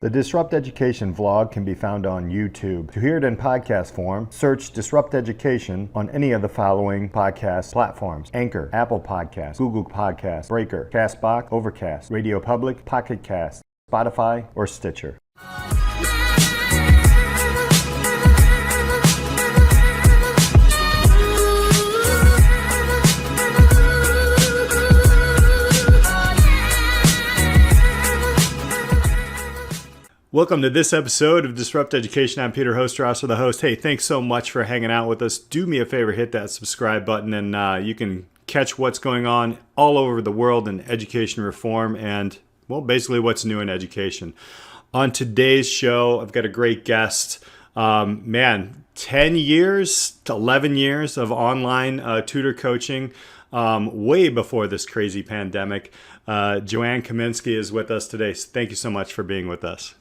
The Disrupt Education vlog can be found on YouTube. To hear it in podcast form, search Disrupt Education on any of the following podcast platforms: Anchor, Apple Podcasts, Google Podcasts, Breaker, Castbox, Overcast, Radio Public, Pocket Cast, Spotify, or Stitcher. Welcome to this episode of Disrupt Education. I'm Peter Hostrasser, the host. Hey, thanks so much for hanging out with us. Do me a favor, hit that subscribe button, and you can catch what's going on all over the world in education reform and, well, basically what's new in education. On today's show, I've got a great guest. 10 years to 11 years of online tutor coaching, way before this crazy pandemic. Joanne Kaminski is with us today. Thank you so much for being with us.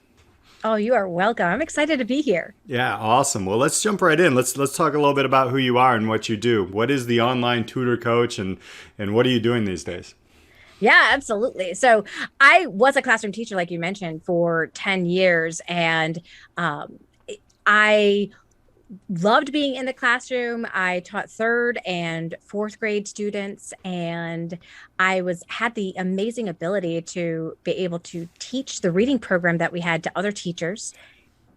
Oh, you are welcome. I'm excited to be here. Yeah, awesome. Well, let's jump right in. Let's talk a little bit about who you are and what you do. What is the Online Tutor Coach, and what are you doing these days? Yeah, absolutely. So I was a classroom teacher, like you mentioned, for 10 years, and I loved being in the classroom. I taught third and fourth grade students, and I had the amazing ability to be able to teach the reading program that we had to other teachers.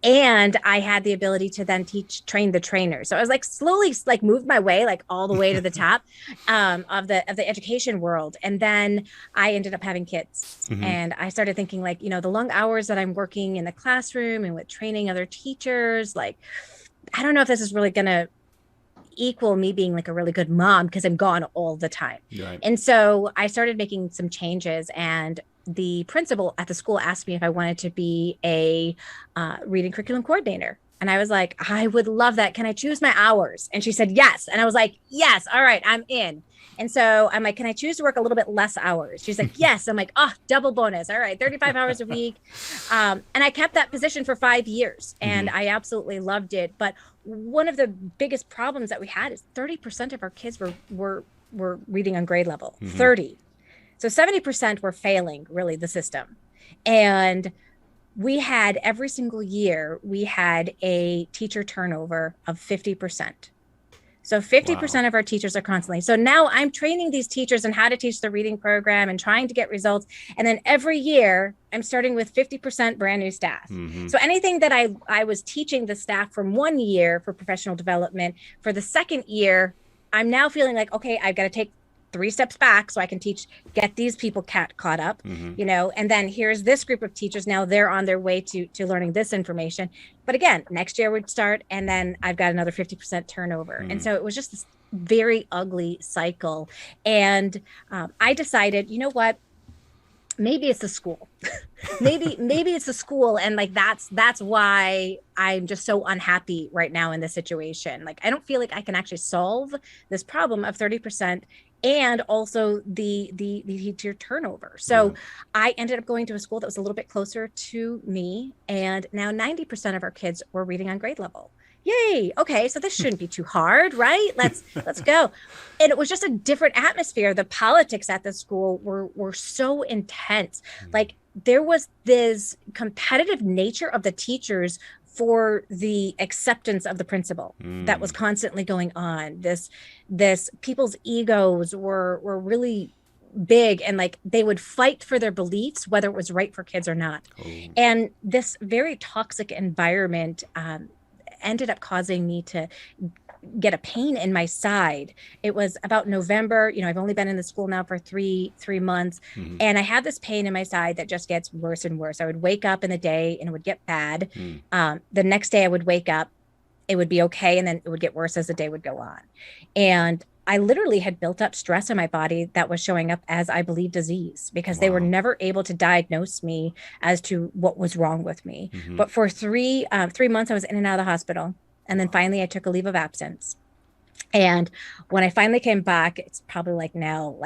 And I had the ability to then train the trainers. So I was slowly moved my way all the way to the top of the education world. And then I ended up having kids, and I started thinking the long hours that I'm working in the classroom and with training other teachers, I don't know if this is really going to equal me being a really good mom because I'm gone all the time. Right. And so I started making some changes, and the principal at the school asked me if I wanted to be a reading curriculum coordinator. And I was like, I would love that. Can I choose my hours? And she said, yes. And I was like, yes. All right, I'm in. And so I'm like, can I choose to work a little bit less hours? She's like, yes. I'm like, oh, double bonus. All right, 35 hours a week. And I kept that position for 5 years, and I absolutely loved it. But one of the biggest problems that we had is 30% of our kids were reading on grade level, 30. So 70% were failing really the system. And we had every single year, we had a teacher turnover of 50%. So 50% of our teachers are constantly. So now I'm training these teachers on how to teach the reading program and trying to get results. And then every year I'm starting with 50% brand new staff. So anything that I was teaching the staff from 1 year for professional development, for the second year, I'm now feeling like, okay, I've got to take 3 steps back so I can get these people caught up, and then here's this group of teachers. Now they're on their way to learning this information. But again, next year would start, and then I've got another 50% turnover. And so it was just this very ugly cycle. And I decided, you know what? Maybe it's the school. maybe it's the school. And that's why I'm just so unhappy right now in this situation. I don't feel like I can actually solve this problem of 30% and also the teacher turnover. So I ended up going to a school that was a little bit closer to me. And now 90% of our kids were reading on grade level. Yay. Okay. So this shouldn't be too hard, right? Let's go. And it was just a different atmosphere. The politics at the school were so intense. There was this competitive nature of the teachers for the acceptance of the principal that was constantly going on. This people's egos were really big, and they would fight for their beliefs, whether it was right for kids or not. And this very toxic environment ended up causing me to get a pain in my side. It was about November. I've only been in the school now for three months. And I had this pain in my side that just gets worse and worse. I would wake up in the day and it would get bad. The next day I would wake up, it would be okay. And then it would get worse as the day would go on. And I literally had built up stress in my body that was showing up as, I believe, disease, because they were never able to diagnose me as to what was wrong with me. But for 3 months, I was in and out of the hospital. And then finally I took a leave of absence. And when I finally came back, it's probably now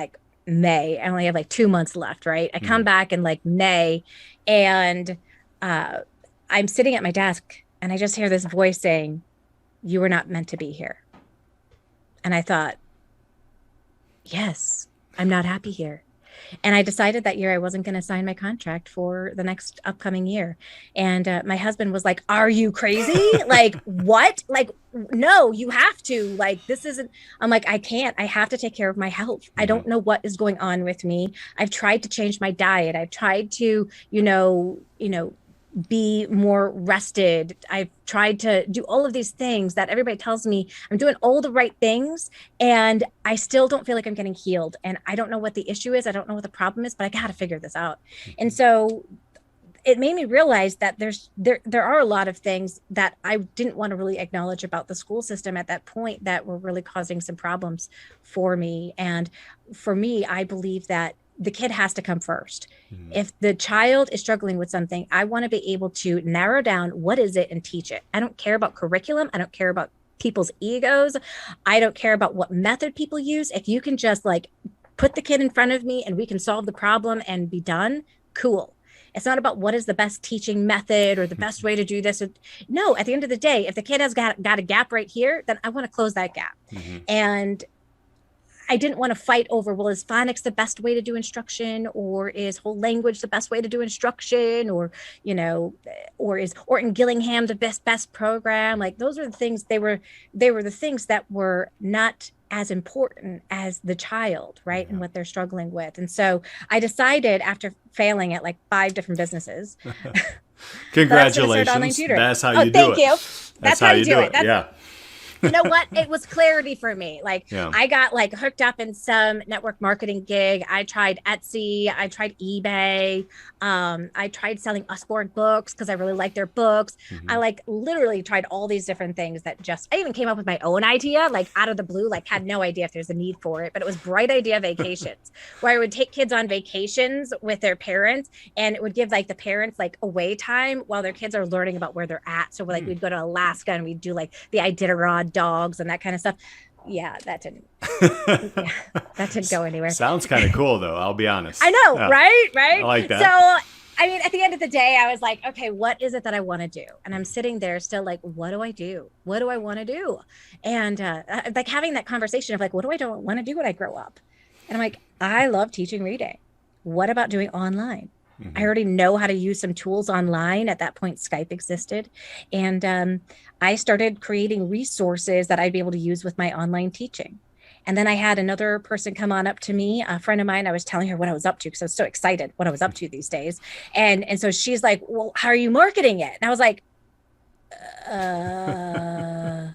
May. I only have 2 months left, right? I come back in May, and I'm sitting at my desk, and I just hear this voice saying, "You were not meant to be here." And I thought, yes, I'm not happy here. And I decided that year I wasn't going to sign my contract for the next upcoming year. And my husband was like, "Are you crazy? Like, what? Like, no, you have to. Like, this isn't." I'm like, "I can't. I have to take care of my health. I Mhm. don't know what is going on with me. I've tried to change my diet. I've tried to, be more rested. I've tried to do all of these things that everybody tells me I'm doing all the right things, and I still don't feel like I'm getting healed. And I don't know what the issue is. I don't know what the problem is, but I got to figure this out." And so it made me realize that there are a lot of things that I didn't want to really acknowledge about the school system at that point that were really causing some problems for me. And for me, I believe that the kid has to come first. Mhm. If the child is struggling with something, I want to be able to narrow down what is it and teach it. I don't care about curriculum. I don't care about people's egos. I don't care about what method people use. If you can just like put the kid in front of me and we can solve the problem and be done, cool. It's not about what is the best teaching method or the best way to do this. No, at the end of the day, if the kid has got a gap right here, then I want to close that gap. Mhm. And I didn't want to fight over, well, is phonics the best way to do instruction, or is whole language the best way to do instruction, or, or is Orton Gillingham the best program? Like those are the things they were the things that were not as important as the child, right? And Yeah. what they're struggling with. And so I decided after failing at like 5 different businesses that I was going to start online Congratulations. tutoring. That's how Oh, you do thank it. you. That's That's how how you you do do it. it. That's Yeah. you know what? It was clarity for me. Like Yeah. I got like hooked up in some network marketing gig. I tried Etsy. I tried eBay. I tried selling Usborne books because I really like their books. I Mhm. like literally tried all these different things that I even came up with my own idea, like out of the blue, like had no idea if there's a need for it, but it was Bright Idea Vacations, where I would take kids on vacations with their parents, and it would give like the parents like away time while their kids are learning about where they're at. So like we'd go to Alaska and we'd do like the Iditarod dogs and that kind of stuff. Yeah, yeah, that didn't go anywhere. Sounds kind of cool, though. I'll be honest. I know, Yeah. right? I Right. like So, that. I mean, at the end of the day, I was like, okay, what is it that I want to do? And I'm sitting there still like, what do I do? What do I want to do? And like having that conversation of like, what do I don't want to do when I grow up? And I'm like, I love teaching reading. What about doing online? I Mhm. already know how to use some tools online. At that point, Skype existed. And I started creating resources that I'd be able to use with my online teaching. And then I had another person come on up to me, a friend of mine. I was telling her what I was up to because I was so excited what I was up to these days. And so she's like, "Well, how are you marketing it?" And I was like, uh,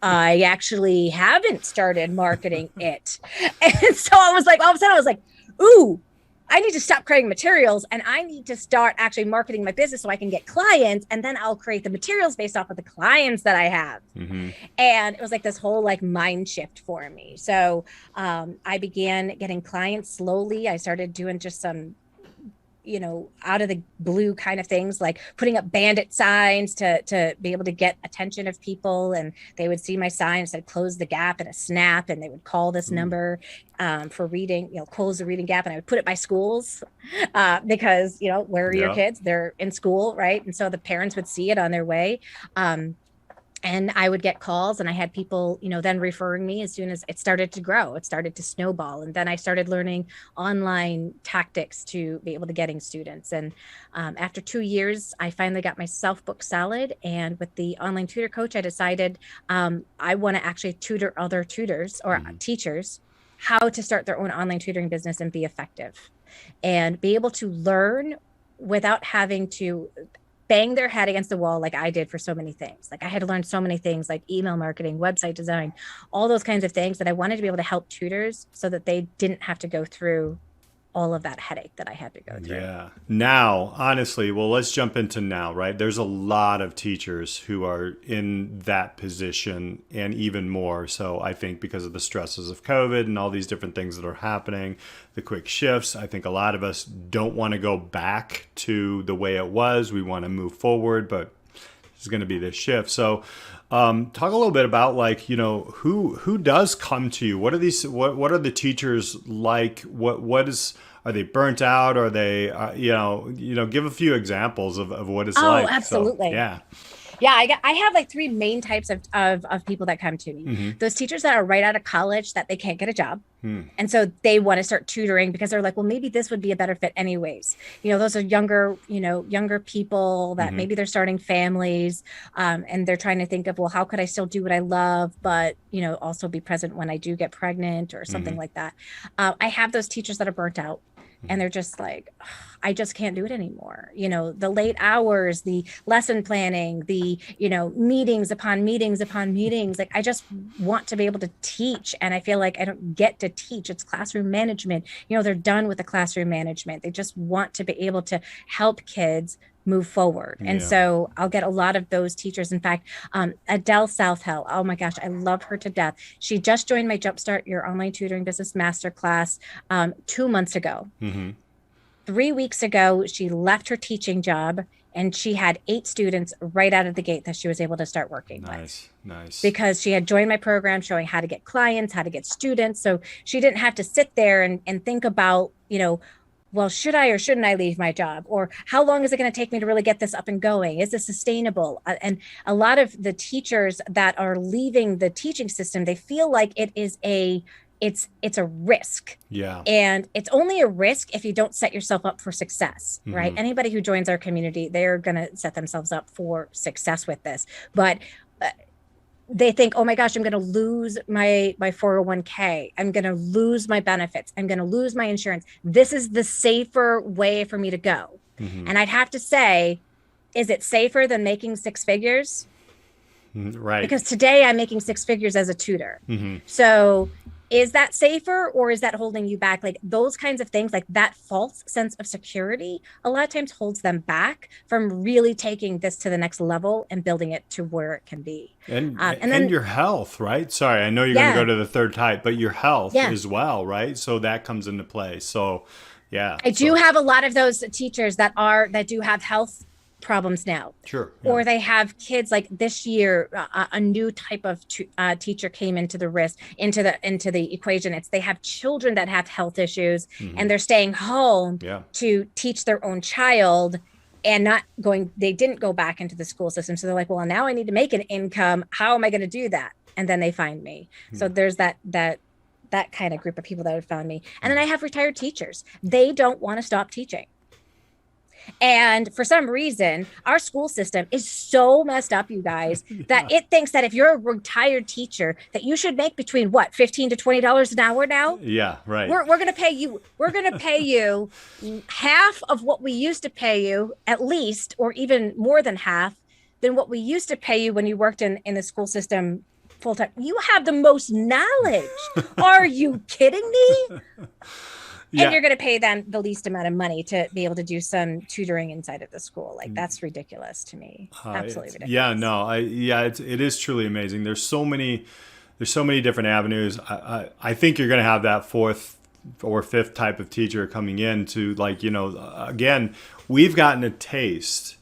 I actually haven't started marketing it. And so I was like, all of a sudden I was like, ooh, I need to stop creating materials and I need to start actually marketing my business so I can get clients. And then I'll create the materials based off of the clients that I have. Mhm. And it was like this whole like mind shift for me. So I began getting clients slowly. I started doing just some out of the blue kind of things, like putting up bandit signs to be able to get attention of people. And they would see my signs that close the gap in a snap, and they would call this Ooh. number for reading, close the reading gap. And I would put it by schools because, where are your Yeah. kids? They're in school, right? And so the parents would see it on their way. And I would get calls, and I had people, then referring me as soon as it started to grow. It started to snowball. And then I started learning online tactics to be able to getting students. And after 2 years, I finally got myself booked solid. And with the online tutor coach, I decided I want to actually tutor other tutors or Mhm. teachers how to start their own online tutoring business and be effective and be able to learn without having to bang their head against the wall like I did for so many things. Like I had to learn so many things like email marketing, website design, all those kinds of things that I wanted to be able to help tutors so that they didn't have to go through all of that headache that I had to go through. Yeah. Now, honestly, well, let's jump into now, right? There's a lot of teachers who are in that position and even more. So I think because of the stresses of COVID and all these different things that are happening, the quick shifts, I think a lot of us don't want to go back to the way it was. We want to move forward, but is going to be this shift. So, talk a little bit about who does come to you. What are these? What are the teachers like? Are they burnt out? Are they give a few examples of what it's Oh, like. So absolutely. yeah. Yeah, I have like three main types of people that come to me. Mm-hmm. Those teachers that are right out of college that they can't get a job. Hmm. And so they want to start tutoring because they're like, well, maybe this would be a better fit anyways. Those are younger people that Mm-hmm. maybe they're starting families, and they're trying to think of, well, how could I still do what I love, but, also be present when I do get pregnant or something Mm-hmm. like that. I have those teachers that are burnt out and they're just like, I just can't do it anymore. The late hours, the lesson planning, the, meetings upon meetings upon meetings. Like, I just want to be able to teach. And I feel like I don't get to teach. It's classroom management. They're done with the classroom management. They just want to be able to help kids move forward. And Yeah. so I'll get a lot of those teachers. In fact, Adele Southhill, oh my gosh, I love her to death. She just joined my Jumpstart Your Online Tutoring Business Masterclass 2 months ago. Mm-hmm. 3 weeks ago, she left her teaching job and she had 8 students right out of the gate that she was able to start working with. Nice. Because she had joined my program showing how to get clients, how to get students. So she didn't have to sit there and think about, well, should I or shouldn't I leave my job? Or how long is it going to take me to really get this up and going? Is this sustainable? And a lot of the teachers that are leaving the teaching system, they feel like it's a risk. Yeah. And it's only a risk if you don't set yourself up for success, right? Mm-hmm. Anybody who joins our community, they're going to set themselves up for success with this. But they think, oh my gosh, I'm going to lose my 401k. I'm going to lose my benefits. I'm going to lose my insurance. This is the safer way for me to go. Mm-hmm. And I'd have to say, is it safer than making 6 figures? Right. Because today I'm making 6 figures as a tutor. Mm-hmm. So is that safer or is that holding you back? Like those kinds of things, like that false sense of security, a lot of times holds them back from really taking this to the next level and building it to where it can be. And then your health, right? Sorry, I know you're going to go to the third type, but your health as well, right? So that comes into play. So, yeah. I do have a lot of those teachers that do have health problems now. Sure. Yeah. Or they have kids like this year, a new type of teacher came into the equation. They have children that have health issues and they're staying home to teach their own child and they didn't go back into the school system. So they're like, well, now I need to make an income. How am I going to do that? And then they find me. So there's that kind of group of people that have found me. And then I have retired teachers. They don't want to stop teaching. And for some reason, our school system is so messed up, you guys, that it thinks that if you're a retired teacher, that you should make between $15 to $20 an hour now. Yeah, right. We're going to pay you. We're going to pay you half of what we used to pay you, at least, or even more than half than what we used to pay you when you worked in the school system full time. You have the most knowledge. Are you kidding me? And you're going to pay them the least amount of money to be able to do some tutoring inside of the school. Like, that's ridiculous to me. Absolutely ridiculous. Yeah, no, it is truly amazing. There's so many different avenues. I think you're going to have that fourth or fifth type of teacher coming in to, like, again, we've gotten a taste.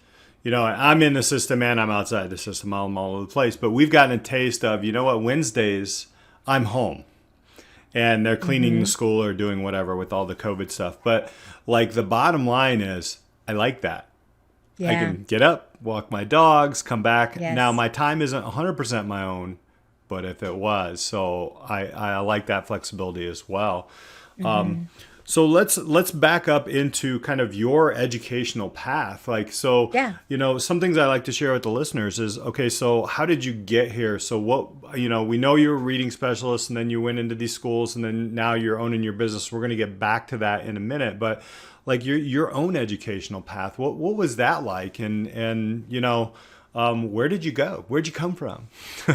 I'm in the system and I'm outside the system. I'm all over the place. But we've gotten a taste of, Wednesdays, I'm home. And they're cleaning the school or doing whatever with all the COVID stuff. But like the bottom line is, I like that. Yeah. I can get up, walk my dogs, come back. Yes. Now my time isn't 100% my own, but if it was, so I like that flexibility as well. So let's back up into kind of your educational path. Like, so, some things I like to share with the listeners is, okay, so how did you get here? So what, we know you're a reading specialist and then you went into these schools and then now you're owning your business. We're going to get back to that in a minute, but like your own educational path, what was that like? And where did you go? Where'd you come from?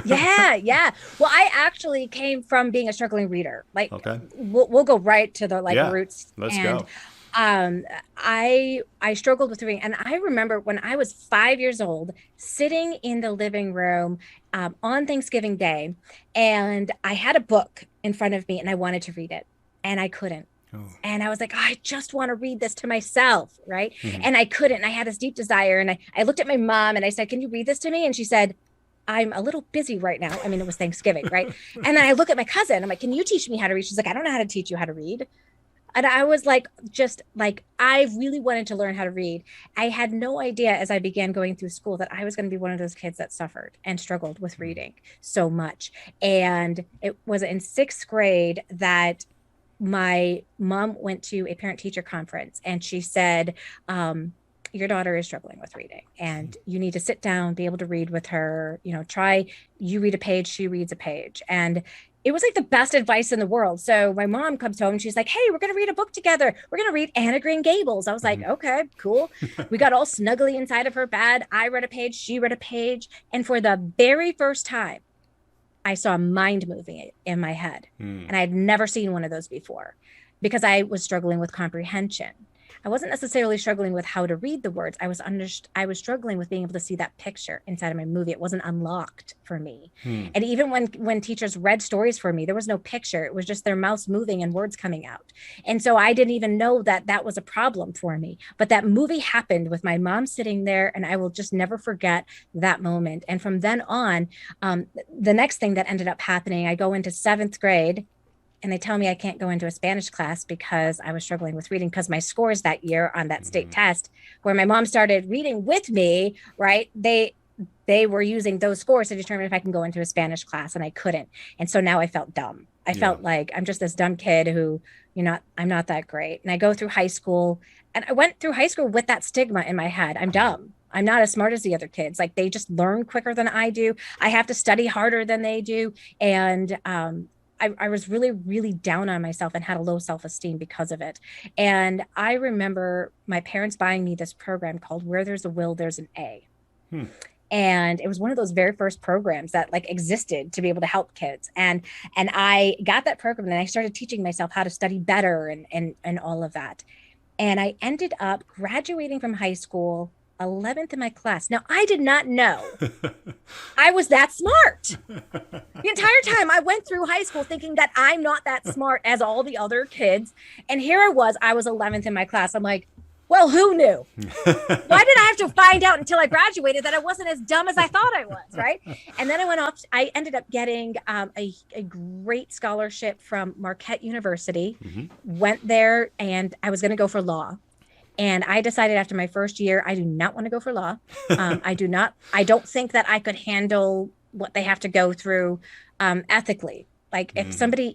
Yeah. Well, I actually came from being a struggling reader. Like, okay. We'll go right to the roots. Let's go. I struggled with reading, and I remember when I was 5 years old, sitting in the living room on Thanksgiving Day, and I had a book in front of me, and I wanted to read it, and I couldn't. Oh. And I was like, I just want to read this to myself, right? Mm-hmm. And I couldn't. And I had this deep desire. And I looked at my mom and I said, can you read this to me? And she said, I'm a little busy right now. I mean, it was Thanksgiving, right? And then I look at my cousin. I'm like, can you teach me how to read? She's like, I don't know how to teach you how to read. And I was like, just like, I really wanted to learn how to read. I had no idea as I began going through school that I was going to be one of those kids that suffered and struggled with reading so much. And it was in sixth grade that my mom went to a parent teacher conference and she said, your daughter is struggling with reading and you need to sit down, be able to read with her, try, you read a page, she reads a page. And it was like the best advice in the world. So my mom comes home and she's like, hey, we're going to read a book together. We're going to read Anne of Green Gables. I was like, okay, cool. We got all snuggly inside of her bed. I read a page, she read a page. And for the very first time, I saw mind moving in my head. And I had never seen one of those before because I was struggling with comprehension. I wasn't necessarily struggling with how to read the words. I was struggling with being able to see that picture inside of my movie. It wasn't unlocked for me. And even when teachers read stories for me, there was no picture. It was just their mouths moving and words coming out. And so I didn't even know that that was a problem for me. But that movie happened with my mom sitting there, and I will just never forget that moment. And from then on, the next thing that ended up happening, I go into seventh grade, and they tell me I can't go into a Spanish class because I was struggling with reading because my scores that year on that state test, where my mom started reading with me, right? They were using those scores to determine if I can go into a Spanish class, and I couldn't. And so now I felt dumb. I felt like I'm just this dumb kid who, I'm not that great. And I go through high school, and I went through high school with that stigma in my head. I'm dumb. I'm not as smart as the other kids. Like, they just learn quicker than I do. I have to study harder than they do. And, I was really, really down on myself and had a low self-esteem because of it. And I remember my parents buying me this program called Where There's a Will, There's an A. And it was one of those very first programs that like existed to be able to help kids. And I got that program and I started teaching myself how to study better and all of that. And I ended up graduating from high school 11th in my class. Now, I did not know I was that smart. The entire time I went through high school thinking that I'm not that smart as all the other kids. And here I was 11th in my class. I'm like, well, who knew? Why did I have to find out until I graduated that I wasn't as dumb as I thought I was, right? And then I went off. I ended up getting a great scholarship from Marquette University, went there, and I was going to go for law. And I decided after my first year, I do not want to go for law. I don't think that I could handle what they have to go through ethically. Like if somebody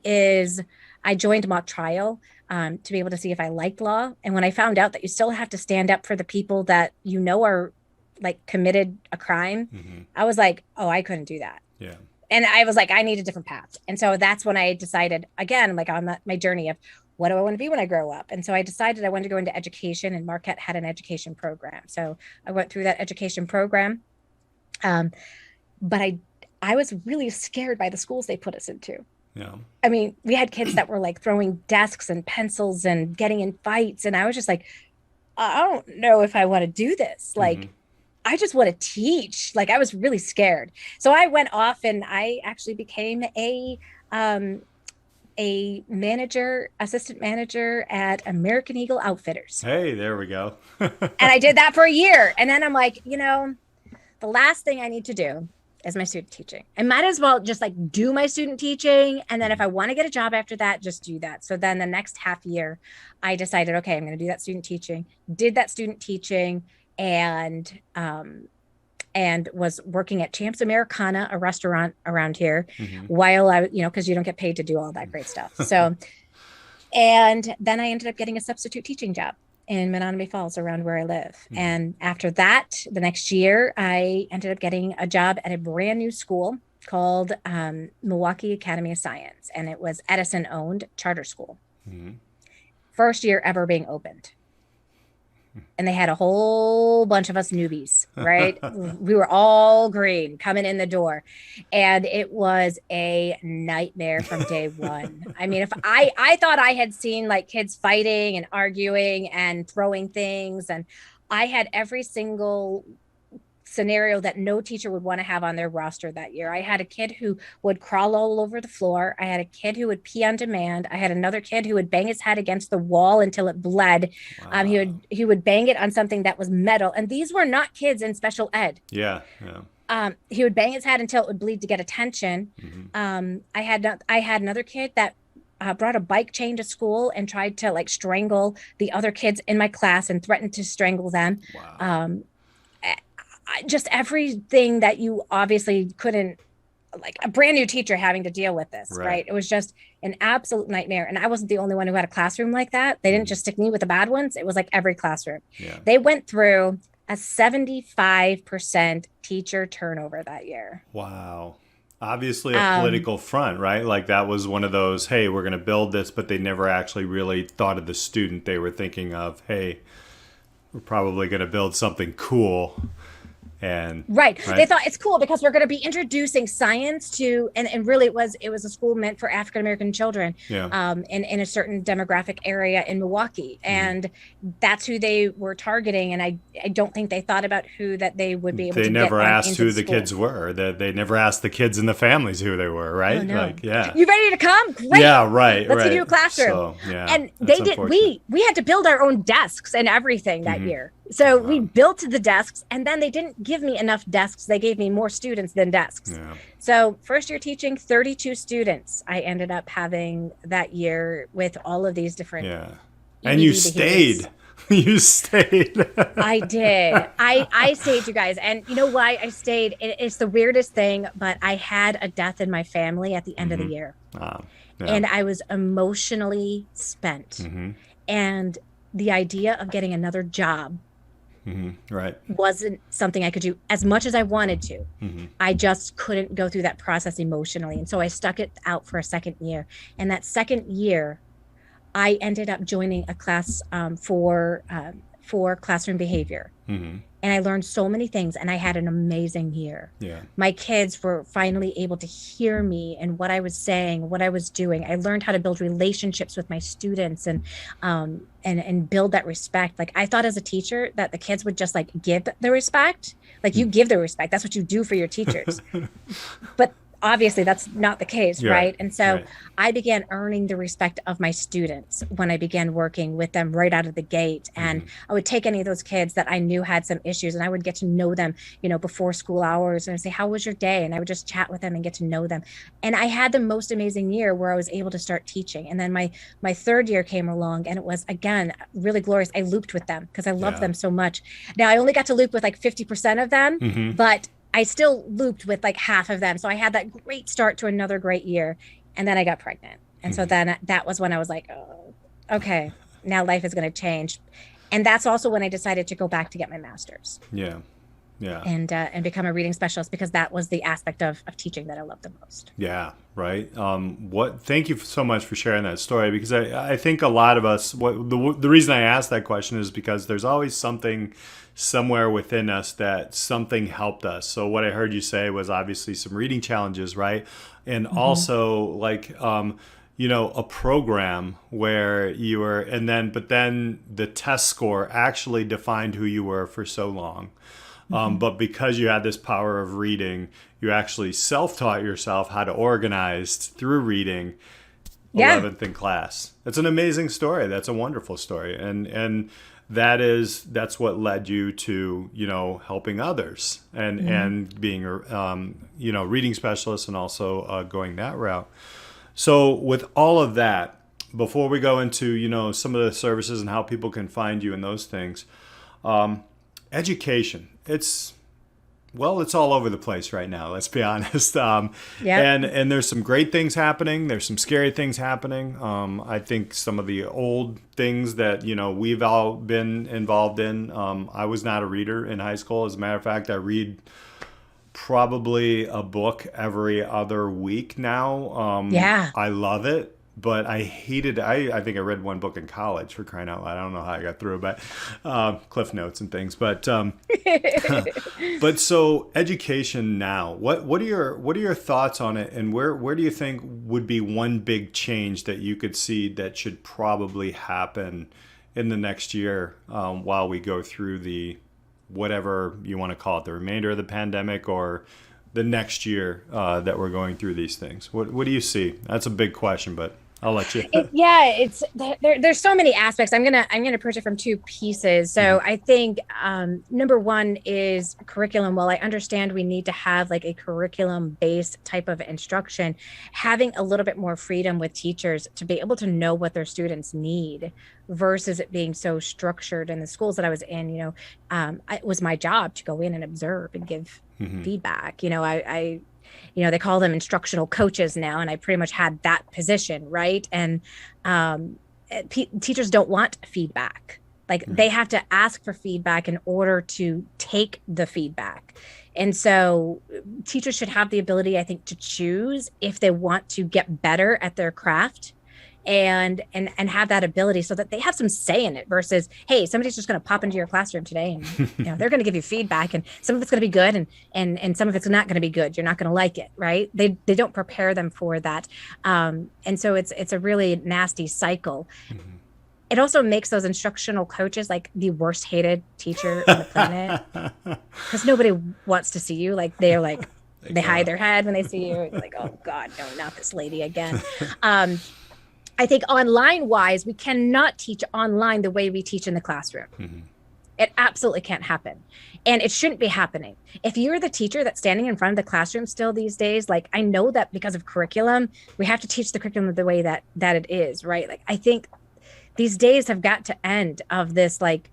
I joined mock trial to be able to see if I liked law. And when I found out that you still have to stand up for the people that are like committed a crime, I was like, oh, I couldn't do that. Yeah. And I was like, I need a different path. And so that's when I decided, again, like on my journey of, what do I want to be when I grow up? And so I decided I wanted to go into education, and Marquette had an education program. So I went through that education program. But I was really scared by the schools they put us into. Yeah. I mean, we had kids that were like throwing desks and pencils and getting in fights. And I was just like, I don't know if I want to do this. Like, I just want to teach. Like, I was really scared. So I went off and I actually became a assistant manager at American Eagle Outfitters. Hey, there we go. And I did that for a year. And then I'm like, the last thing I need to do is my student teaching. I might as well just like do my student teaching. And then if I want to get a job after that, just do that. So then the next half year, I decided, okay, I'm going to do that student teaching, did that student teaching, and was working at Champs Americana, a restaurant around here, while I, because you don't get paid to do all that great stuff. So, and then I ended up getting a substitute teaching job in Menominee Falls, around where I live. And after that, the next year, I ended up getting a job at a brand new school called Milwaukee Academy of Science. And it was Edison owned charter school. First year ever being opened. And they had a whole bunch of us newbies, right? We were all green coming in the door. And it was a nightmare from day one. I mean, if I thought I had seen like kids fighting and arguing and throwing things. And I had every single scenario that no teacher would want to have on their roster that year. I had a kid who would crawl all over the floor. I had a kid who would pee on demand. I had another kid who would bang his head against the wall until it bled. Wow. He would bang it on something that was metal. And these were not kids in special ed. Yeah. He would bang his head until it would bleed to get attention. I had another kid that brought a bike chain to school and tried to like strangle the other kids in my class and threatened to strangle them. Wow. Just everything that you obviously couldn't, like a brand new teacher having to deal with this, right? It was just an absolute nightmare. And I wasn't the only one who had a classroom like that. They didn't just stick me with the bad ones. It was like every classroom. Yeah. They went through a 75% teacher turnover that year. Wow. Obviously a political front, right? Like that was one of those, hey, we're going to build this, but they never actually really thought of the student. They were thinking of, hey, we're probably going to build something cool. And right. They thought it's cool because we're going to be introducing science to, and really it was a school meant for African American children, in a certain demographic area in Milwaukee, and that's who they were targeting. And I don't think they thought about who that they would be able to. They never asked who the school. Kids were. They never asked the kids and the families who they were. Right? Oh, no. Like, yeah. You ready to come? Great. Yeah. Right. Let's right. give you a classroom. So, yeah, and they did. We had to build our own desks and everything that year. So we built the desks, and then they didn't give me enough desks. They gave me more students than desks. Yeah. So first year teaching, 32 students I ended up having that year with all of these different. Yeah. And you stayed. You stayed. I did. I stayed, you guys. And you know why I stayed? It's the weirdest thing, but I had a death in my family at the end of the year. And I was emotionally spent. And the idea of getting another job wasn't something I could do as much as I wanted to. I just couldn't go through that process emotionally. And so I stuck it out for a second year. And that second year, I ended up joining a class for classroom behavior. And I learned so many things, and I had an amazing year. Yeah. My kids were finally able to hear me and what I was saying, what I was doing. I learned how to build relationships with my students and build that respect. Like I thought as a teacher that the kids would just like give the respect. Like you give the respect. That's what you do for your teachers. But obviously that's not the case, right? And so I began earning the respect of my students when I began working with them right out of the gate. And I would take any of those kids that I knew had some issues, and I would get to know them, before school hours, and I'd say, how was your day? And I would just chat with them and get to know them. And I had the most amazing year where I was able to start teaching. And then my third year came along, and it was, again, really glorious. I looped with them because I loved them so much. Now I only got to loop with like 50% of them, but I still looped with like half of them. So I had that great start to another great year. And then I got pregnant. And so then that was when I was like, oh, okay, now life is going to change. And that's also when I decided to go back to get my master's. Yeah. Yeah. And become a reading specialist, because that was the aspect of teaching that I loved the most. Yeah. Right. Thank you so much for sharing that story, because I think a lot of us, the reason I asked that question is because there's always something somewhere within us that something helped us. So what I heard you say was obviously some reading challenges, right? And also like, a program where you were, but then the test score actually defined who you were for so long. But because you had this power of reading, you actually self-taught yourself how to organize through reading 11th in class. That's an amazing story. That's a wonderful story. And that's what led you to, helping others and being a, reading specialist, and also going that route. So with all of that, before we go into, some of the services and how people can find you and those things, education, it's all over the place right now. Let's be honest. And there's some great things happening. There's some scary things happening. I think some of the old things that, we've all been involved in. I was not a reader in high school. As a matter of fact, I read probably a book every other week now. I love it. But I hated, I think I read one book in college, for crying out loud. I don't know how I got through, but Cliff Notes and things. But but so education now, what are your thoughts on it, and where do you think would be one big change that you could see that should probably happen in the next year while we go through the, whatever you want to call it, the remainder of the pandemic, or the next year that we're going through these things? What do you see? That's a big question, but I'll let you. It's there's so many aspects. I'm gonna approach it from two pieces. So I think number one is curriculum. While I understand we need to have like a curriculum based type of instruction, having a little bit more freedom with teachers to be able to know what their students need versus it being so structured. In the schools that I was in, it was my job to go in and observe and give feedback. They call them instructional coaches now, and I pretty much had that position, right? And teachers don't want feedback. Like they have to ask for feedback in order to take the feedback. And so teachers should have the ability, I think, to choose if they want to get better at their craft and have that ability so that they have some say in it versus, hey, somebody's just going to pop into your classroom today and they're going to give you feedback, and some of it's going to be good and some of it's not going to be good. You're not going to like it, right? They don't prepare them for that. And so it's a really nasty cycle. It also makes those instructional coaches like the worst hated teacher on the planet because nobody wants to see you. Like they're like, they hide their head when they see you. It's like, oh God, no, not this lady again. I think online wise, we cannot teach online the way we teach in the classroom. It absolutely can't happen. And it shouldn't be happening. If you're the teacher that's standing in front of the classroom still these days, like I know that because of curriculum, we have to teach the curriculum the way that it is, right? Like I think these days have got to end of this, like,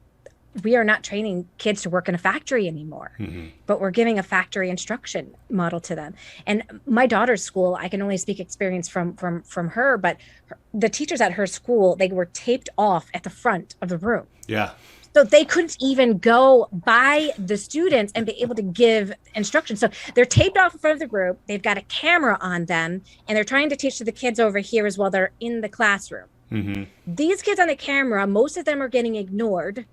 we are not training kids to work in a factory anymore, but we're giving a factory instruction model to them. And my daughter's school, I can only speak experience from her, but the teachers at her school, they were taped off at the front of the room. Yeah. So they couldn't even go by the students and be able to give instruction. So they're taped off in front of the group. They've got a camera on them, and they're trying to teach to the kids over here as well. They're in the classroom. These kids on the camera, most of them are getting ignored.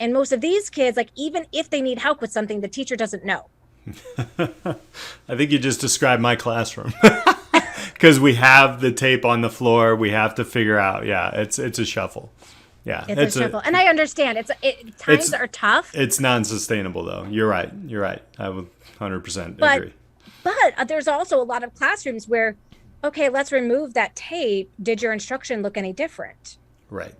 And most of these kids, like even if they need help with something, the teacher doesn't know. I think you just described my classroom because we have the tape on the floor. We have to figure out. Yeah, it's a shuffle. Yeah, it's a shuffle. And I understand times are tough. It's non-sustainable though. You're right. I would 100% agree. But there's also a lot of classrooms where, okay, let's remove that tape. Did your instruction look any different? Right.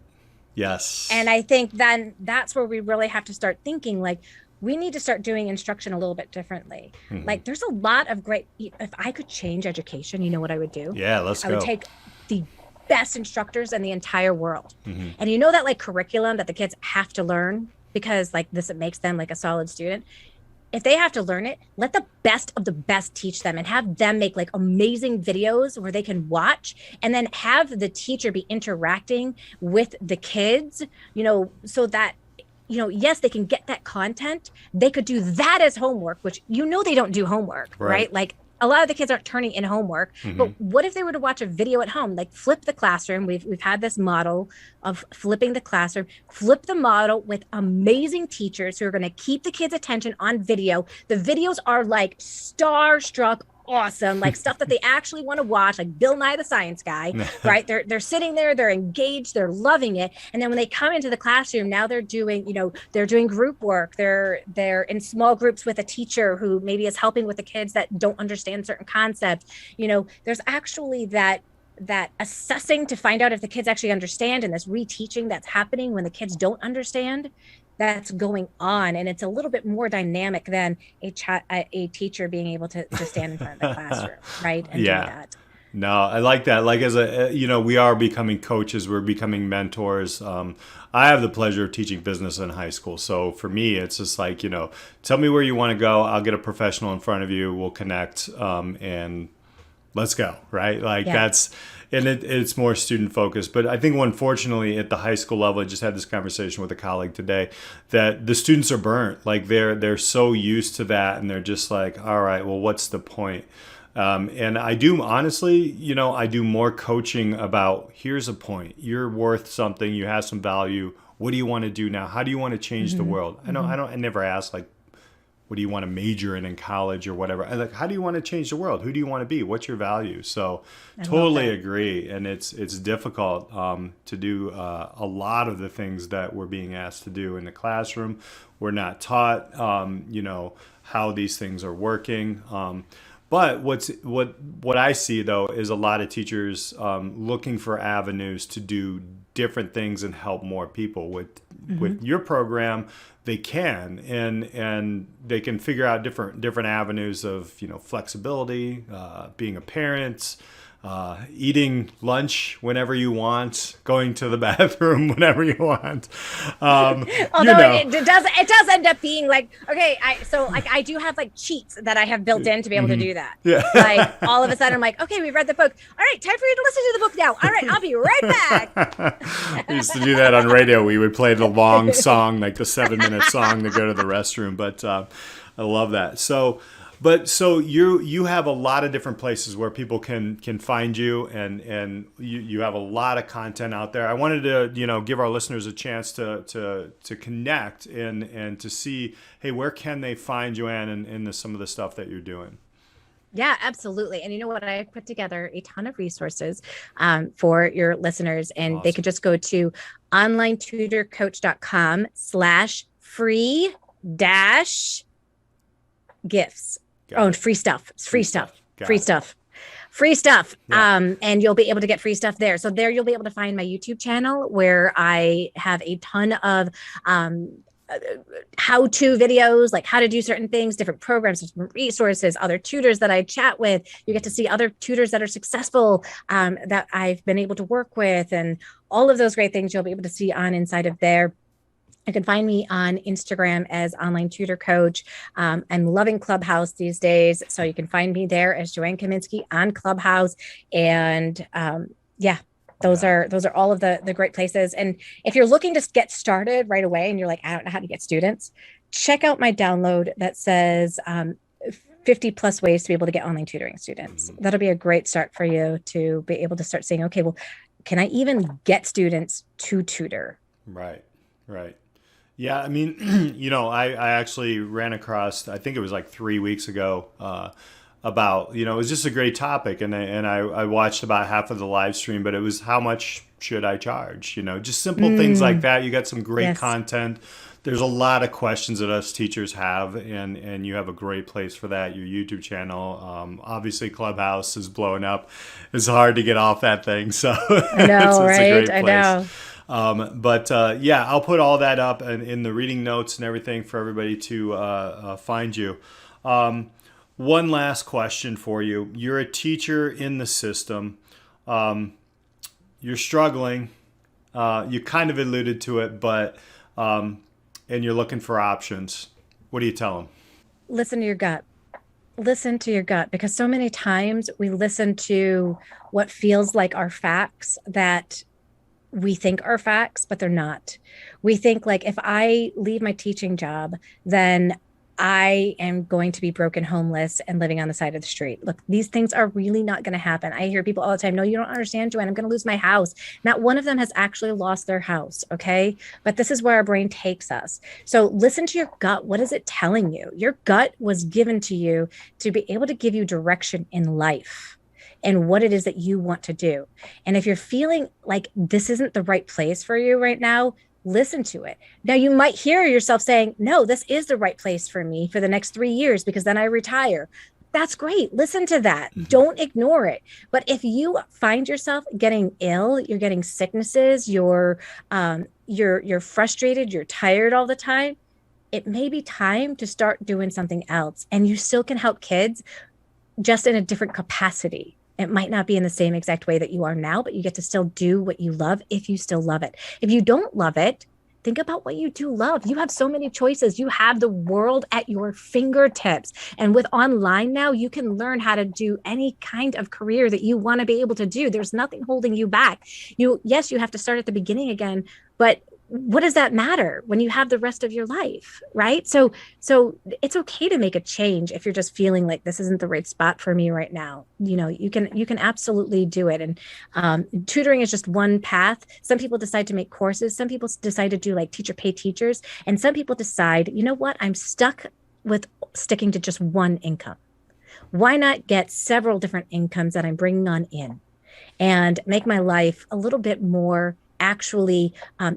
Yes. And I think then that's where we really have to start thinking, like, we need to start doing instruction a little bit differently. Like there's a lot of great, if I could change education, you know what I would do? Yeah, let's go. I would take the best instructors in the entire world. And you know that like curriculum that the kids have to learn because like this, it makes them like a solid student. If they have to learn it, let the best of the best teach them and have them make like amazing videos where they can watch, and then have the teacher be interacting with the kids, so that, yes, they can get that content. They could do that as homework, which, they don't do homework, right? Like a lot of the kids aren't turning in homework, but what if they were to watch a video at home, like flip the classroom? We've had this model of flipping the classroom, flip the model with amazing teachers who are going to keep the kids' attention on video. The videos are like starstruck, awesome, like stuff that they actually want to watch, like Bill Nye the Science Guy, right? They're sitting there, they're engaged, they're loving it. And then when they come into the classroom, now they're doing, they're doing group work. They're in small groups with a teacher who maybe is helping with the kids that don't understand certain concepts. There's actually that assessing to find out if the kids actually understand, and this reteaching that's happening when the kids don't understand, that's going on. And it's a little bit more dynamic than a teacher being able to stand in front of the classroom, right? And do that. No, I like that. Like as we are becoming coaches, we're becoming mentors. I have the pleasure of teaching business in high school. So for me, it's just like, tell me where you want to go. I'll get a professional in front of you. We'll connect and let's go. Right. Like that's, and it's more student focused. But I think unfortunately at the high school level, I just had this conversation with a colleague today, that the students are burnt. Like they're so used to that, and they're just like, all right, well, what's the point? And I do honestly, I do more coaching about, here's a point. You're worth something. You have some value. What do you want to do now? How do you want to change the world? I never ask like, what do you want to major in college or whatever? I like, how do you want to change the world? Who do you want to be? What's your value? So totally agree. And it's difficult to do a lot of the things that we're being asked to do in the classroom. We're not taught, how these things are working. But what I see though is a lot of teachers looking for avenues to do different things and help more people. With your program, they can, and they can figure out different avenues of, flexibility, being a parent, eating lunch whenever you want, going to the bathroom whenever you want. Although it does end up being like, okay, I do have like cheats that I have built in to be able to do that. Yeah. Like all of a sudden I'm like, okay, we've read the book. All right, time for you to listen to the book now. All right, I'll be right back. We used to do that on radio. We would play the long song, like the 7-minute song to go to the restroom. But I love that. So you have a lot of different places where people can find you, and you have a lot of content out there. I wanted to give our listeners a chance to connect and to see, hey, where can they find Joanne and some of the stuff that you're doing. Yeah, absolutely. And you know what? I put together a ton of resources for your listeners, and Awesome. They could just go to onlinetutorcoach.com/free dash gifts. And free stuff. It's free stuff. Free stuff. Free stuff. Yeah. And you'll be able to get free stuff there. So there you'll be able to find my YouTube channel where I have a ton of how-to videos, like how to do certain things, different programs, different resources, other tutors that I chat with. You get to see other tutors that are successful that I've been able to work with, and all of those great things you'll be able to see on inside of there. You can find me on Instagram as Online Tutor Coach. I'm loving Clubhouse these days, so you can find me there as Joanne Kaminski on Clubhouse. And those are all of the great places. And if you're looking to get started right away and you're like, I don't know how to get students, check out my download that says 50 plus ways to be able to get online tutoring students. That'll be a great start for you to be able to start saying, okay, well, can I even get students to tutor? Right. Yeah, I mean, I actually ran across, I think it was like 3 weeks ago, about, it was just a great topic. And I watched about half of the live stream, but it was how much should I charge? Just simple things like that. You got some great content. There's a lot of questions that us teachers have, and you have a great place for that, your YouTube channel. Obviously, Clubhouse is blowing up. It's hard to get off that thing. So I know, right? A great place. I know. I'll put all that up in the reading notes and everything for everybody to find you. One last question for you. You're a teacher in the system. You're struggling. You kind of alluded to it, but and you're looking for options. What do you tell them? Listen to your gut. Listen to your gut, because so many times we listen to what feels like our facts that we think are facts, but they're not. We think like, if I leave my teaching job, then I am going to be broken, homeless, and living on the side of the street. Look, these things are really not going to happen. I hear people all the time, no, you don't understand, Joanne, I'm going to lose my house. Not one of them has actually lost their house, okay? But this is where our brain takes us. So listen to your gut. What is it telling you? Your gut was given to you to be able to give you direction in life and what it is that you want to do. And if you're feeling like this isn't the right place for you right now, listen to it. Now, you might hear yourself saying, no, this is the right place for me for the next 3 years because then I retire. That's great. Listen to that. Don't ignore it. But if you find yourself getting ill, you're getting sicknesses, you're frustrated, you're tired all the time, it may be time to start doing something else. And you still can help kids, just in a different capacity. It might not be in the same exact way that you are now, but you get to still do what you love if you still love it. If you don't love it, think about what you do love. You have so many choices. You have the world at your fingertips. And with online now, you can learn how to do any kind of career that you want to be able to do. There's nothing holding you back. Yes, you have to start at the beginning again, but what does that matter when you have the rest of your life, right? So it's okay to make a change if you're just feeling like this isn't the right spot for me right now. You can absolutely do it. And tutoring is just one path. Some people decide to make courses. Some people decide to do like teacher pay teachers. And some people decide, you know what, I'm stuck with sticking to just one income. Why not get several different incomes that I'm bringing on in and make my life a little bit more actually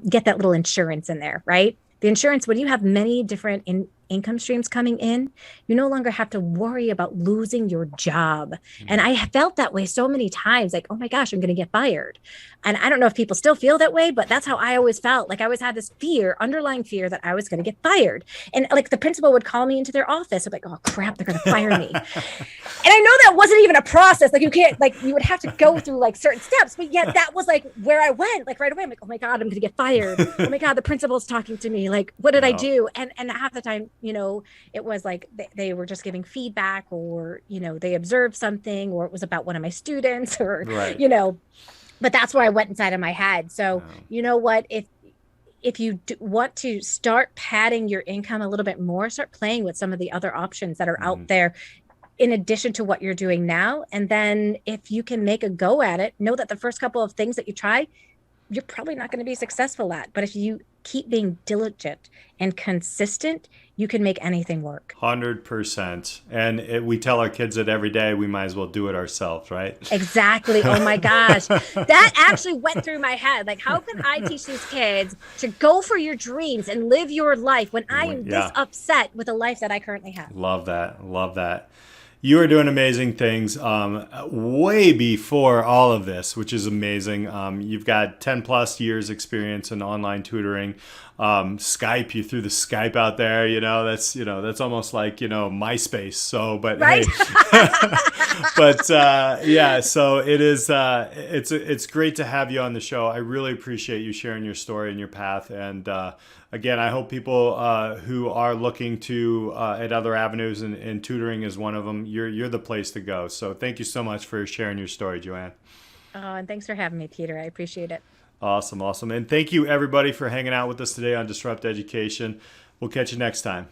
get that little insurance in there, right? The insurance, when you have many different income streams coming in, you no longer have to worry about losing your job. And I felt that way so many times, like, oh my gosh, I'm going to get fired. And I don't know if people still feel that way, but that's how I always felt. Like I always had this fear, underlying fear that I was going to get fired. And like the principal would call me into their office. I'm like, oh crap, they're going to fire me. And I know that wasn't even a process. Like you can't, like you would have to go through like certain steps, but yet that was like where I went, like right away. I'm like, oh my God, I'm going to get fired. Oh my God, the principal's talking to me. Like, what did I do? And half the time, it was like they were just giving feedback, or, they observed something, or it was about one of my students, or, Right. But that's where I went inside of my head. So, you know what, if you want to start padding your income a little bit more, start playing with some of the other options that are out there in addition to what you're doing now. And then if you can make a go at it, know that the first couple of things that you try, you're probably not going to be successful at. But if you keep being diligent and consistent, you can make anything work. 100%. And we tell our kids that every day, we might as well do it ourselves, right? Exactly. Oh my gosh. That actually went through my head. Like, how can I teach these kids to go for your dreams and live your life when I am this upset with the life that I currently have? Love that. Love that. You are doing amazing things way before all of this, which is amazing. You've got 10 plus years experience in online tutoring. Skype, you threw the Skype out there, that's almost like, MySpace. So, but right? Hey, but so it is, it's great to have you on the show. I really appreciate you sharing your story and your path. And, again, I hope people who are looking to at other avenues, and tutoring is one of them, you're the place to go. So thank you so much for sharing your story, Joanne. Oh, and thanks for having me, Peter. I appreciate it. Awesome. And thank you, everybody, for hanging out with us today on Disrupt Education. We'll catch you next time.